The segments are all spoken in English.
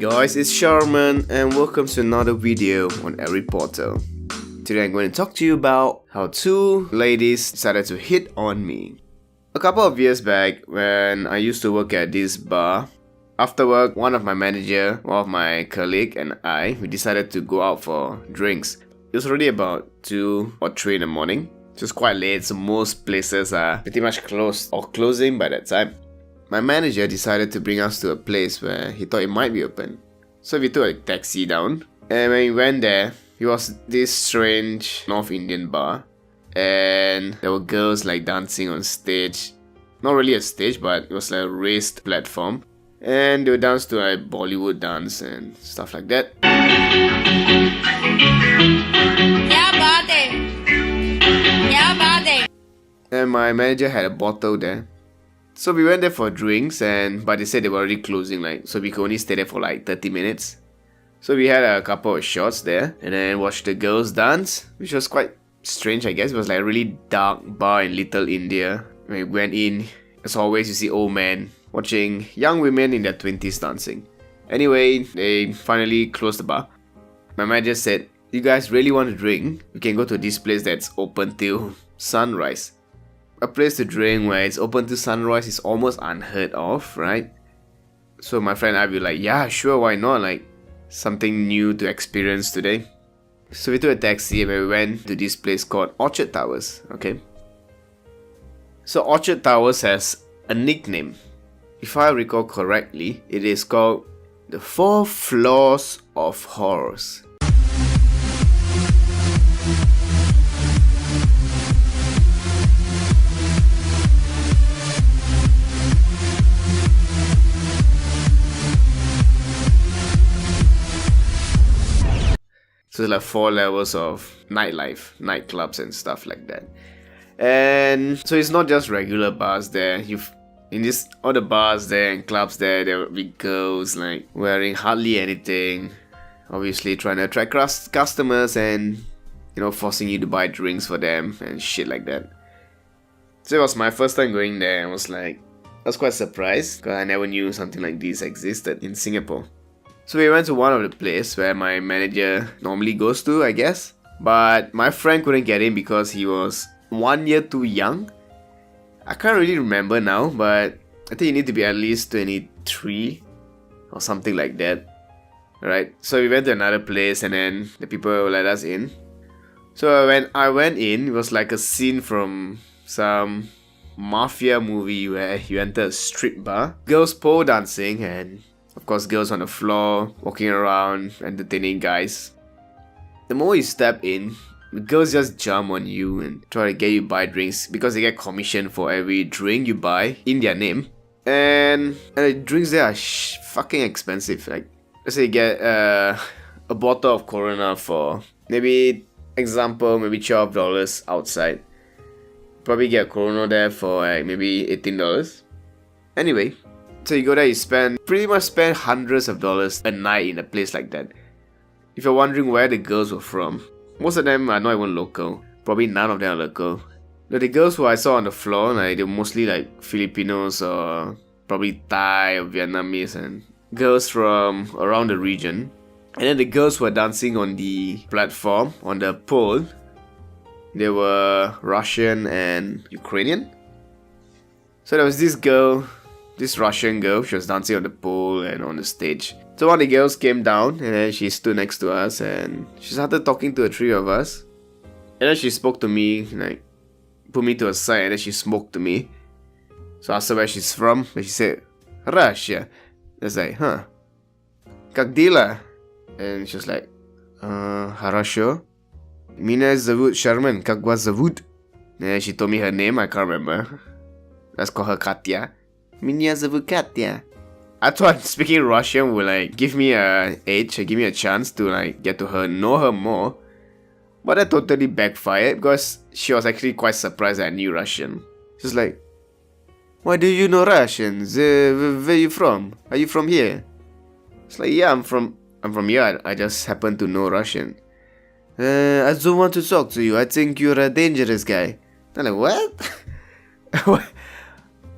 guys, it's Sharman and welcome to another video on Airy Portal. Today I'm going to talk to you about how two ladies decided to hit on me. A couple of years back when I used to work at this bar, after work one of my manager, one of my colleague and we decided to go out for drinks. It was already about 2 or 3 in the morning. It was quite late, so most places are pretty much closed or closing by that time. My manager decided to bring us to a place where he thought it might be open. So we took a taxi down, and when we went there, it was this strange North Indian bar, and there were girls like dancing on stage. Not really a stage, but it was like a raised platform, and they would dance to like Bollywood dance and stuff like that. And my manager had a bottle there. So we went there for drinks, but they said they were already closing, so we could only stay there for like 30 minutes. So we had a couple of shots there and then watched the girls dance, which was quite strange, I guess. It was like a really dark bar in Little India. When we went in, as always, you see old men watching young women in their 20s dancing. Anyway, they finally closed the bar. My manager said, "You guys really want to drink? We can go to this place that's open till sunrise." A place to drink where it's open to sunrise is almost unheard of, right? So my friend and I were like, yeah, sure, why not? Like, something new to experience today. So we took a taxi and we went to this place called Orchard Towers, okay? So Orchard Towers has a nickname. If I recall correctly, it is called the 4 Floors of Horrors. So it's like 4 levels of nightlife, nightclubs and stuff like that. And so it's not just regular bars there. All the bars there and clubs there will be girls like wearing hardly anything, obviously trying to attract customers and forcing you to buy drinks for them and shit like that. So it was my first time going there. I was quite surprised because I never knew something like this existed in Singapore. So we went to one of the places where my manager normally goes to, I guess. But my friend couldn't get in because he was 1 year too young. I can't really remember now, but I think you need to be at least 23 or something like that. Alright, so we went to another place and then the people let us in. So when I went in, it was like a scene from some mafia movie where you enter a strip bar. Girls pole dancing and of course girls on the floor, walking around, entertaining guys. The moment you step in, the girls just jump on you and try to get you buy drinks because they get commission for every drink you buy in their name. And the drinks there are fucking expensive. Like, let's say you get a bottle of Corona for maybe $12 outside. Probably get a Corona there for like maybe $18. Anyway, so you go there, you pretty much spend hundreds of dollars a night in a place like that. If you're wondering where the girls were from, most of them are not even local. Probably none of them are local. The girls who I saw on the floor, they were mostly like Filipinos or probably Thai or Vietnamese and girls from around the region. And then the girls who were dancing on the platform, on the pole, they were Russian and Ukrainian. So there was this Russian girl, she was dancing on the pole and on the stage. So one of the girls came down and then she stood next to us and she started talking to the 3 of us. And then she spoke to me, put me to a side and then she spoke to me. So I asked her where she's from and she said, Russia. I was like, huh? Как дела? And she was like, хорошо. Меня зовут Sharman, как вас зовут? And then she told me her name, I can't remember. Let's call her Katya. Меня зовут Katya. I thought speaking Russian would give me a chance to get to know her more. But that totally backfired because she was actually quite surprised that I knew Russian. She's like, why do you know Russian? Where are you from? Are you from here? It's like, yeah, I'm from here. I just happen to know Russian. I don't want to talk to you. I think you're a dangerous guy. I'm like, what?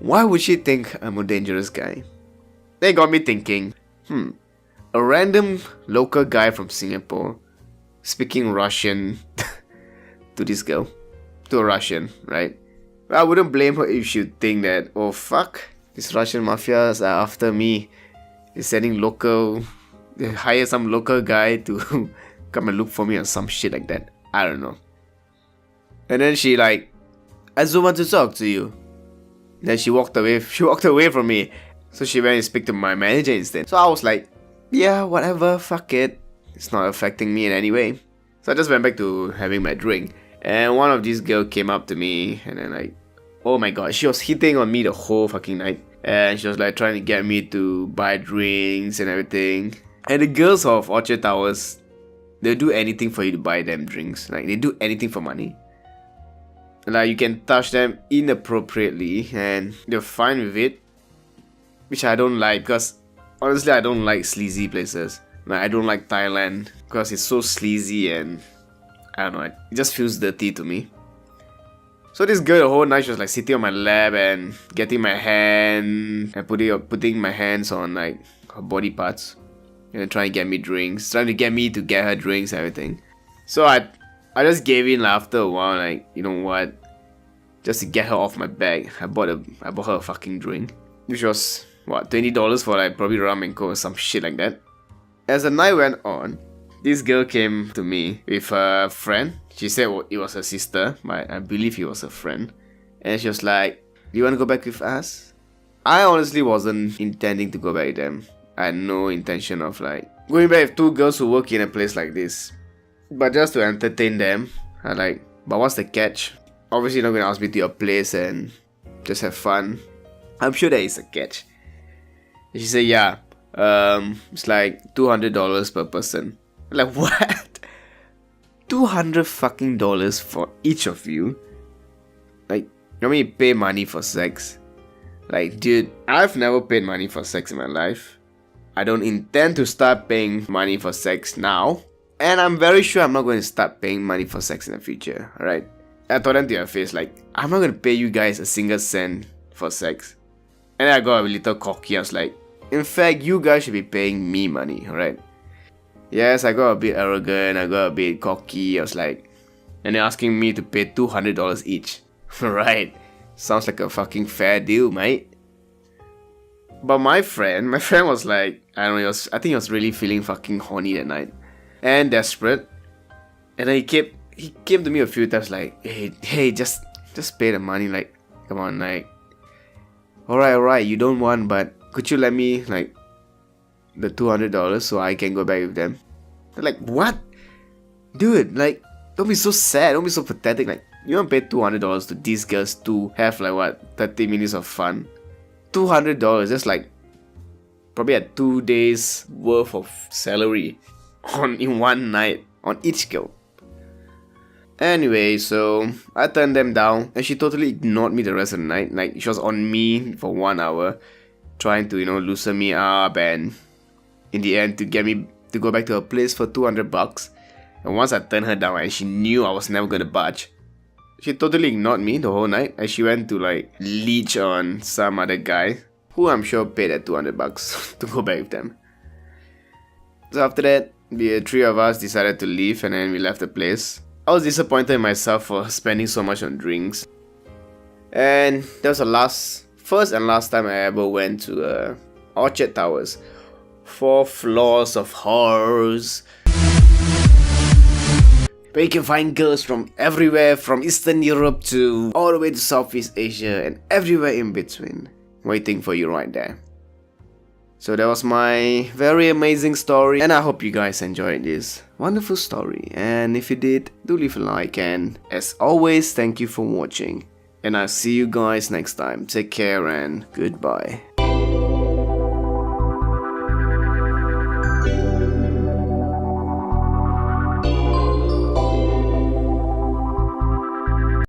Why would she think I'm a dangerous guy? They got me thinking, a random local guy from Singapore speaking Russian to this girl, to a Russian, right? I wouldn't blame her if she think that, oh fuck, these Russian mafias are after me. They hire some local guy to come and look for me or some shit like that. I don't know. And then she like, I just want to talk to you. Then she walked away from me. So she went and speak to my manager instead. So I was like, yeah, whatever, fuck it. It's not affecting me in any way. So I just went back to having my drink. And one of these girls came up to me and then like, oh my god, she was hitting on me the whole fucking night. And she was like trying to get me to buy drinks and everything. And the girls of Orchard Towers, they'll do anything for you to buy them drinks. Like they do anything for money. Like you can touch them inappropriately and they're fine with it. Which I don't like because honestly I don't like sleazy places. Like I don't like Thailand because it's so sleazy and I don't know, it just feels dirty to me. So this girl the whole night she was like sitting on my lap and getting my hand and putting my hands on like her body parts and trying to get me drinks, trying to get me to get her drinks and everything. So I just gave in after a while, like, you know what, just to get her off my back, I bought her a fucking drink, which was what, $20 for like probably rum and coke or some shit like that. As the night went on, this girl came to me with her friend. She said it was her sister, but I believe he was her friend. And she was like, do you want to go back with us? I honestly wasn't intending to go back with them. I had no intention of like going back with two girls who work in a place like this. But just to entertain them, I like, but what's the catch? Obviously you're not going to ask me to your place and just have fun. I'm sure there is a catch. And she said, yeah, it's like $200 per person. I'm like, what? $200 fucking dollars for each of you? Like, you want me to pay money for sex? Like, dude, I've never paid money for sex in my life. I don't intend to start paying money for sex now. And I'm very sure I'm not going to start paying money for sex in the future, alright? I told them to their face, like, I'm not going to pay you guys a single cent for sex. And then I got a little cocky. I was like, in fact, you guys should be paying me money, alright? Yes, I got a bit arrogant, I got a bit cocky. I was like, and they're asking me to pay $200 each. Right, sounds like a fucking fair deal, mate. But my friend was like, I don't know, I think he was really feeling fucking horny that night and desperate. And then he came to me a few times like, hey, just pay the money, like, come on, like, alright, you don't want, but could you let me like the $200 so I can go back with them? They're like, what? Dude, like, don't be so sad, don't be so pathetic. Like, you want to pay $200 to these girls to have like what, 30 minutes of fun? $200, that's like probably a 2 days worth of salary in one night on each girl. Anyway, so I turned them down and she totally ignored me the rest of the night. Like, she was on me for 1 hour trying to, loosen me up and in the end to get me to go back to her place for $200. And once I turned her down and she knew I was never gonna budge, she totally ignored me the whole night and she went to like leech on some other guy who I'm sure paid that $200 to go back with them. So after that, the three of us decided to leave and then we left the place. I was disappointed in myself for spending so much on drinks. And that was the first and last time I ever went to Orchard Towers. 4 floors of horrors. Where you can find girls from everywhere, from Eastern Europe to all the way to Southeast Asia and everywhere in between, waiting for you right there. So that was my very amazing story and I hope you guys enjoyed this wonderful story. And if you did, do leave a like and as always, thank you for watching. And I'll see you guys next time. Take care and goodbye.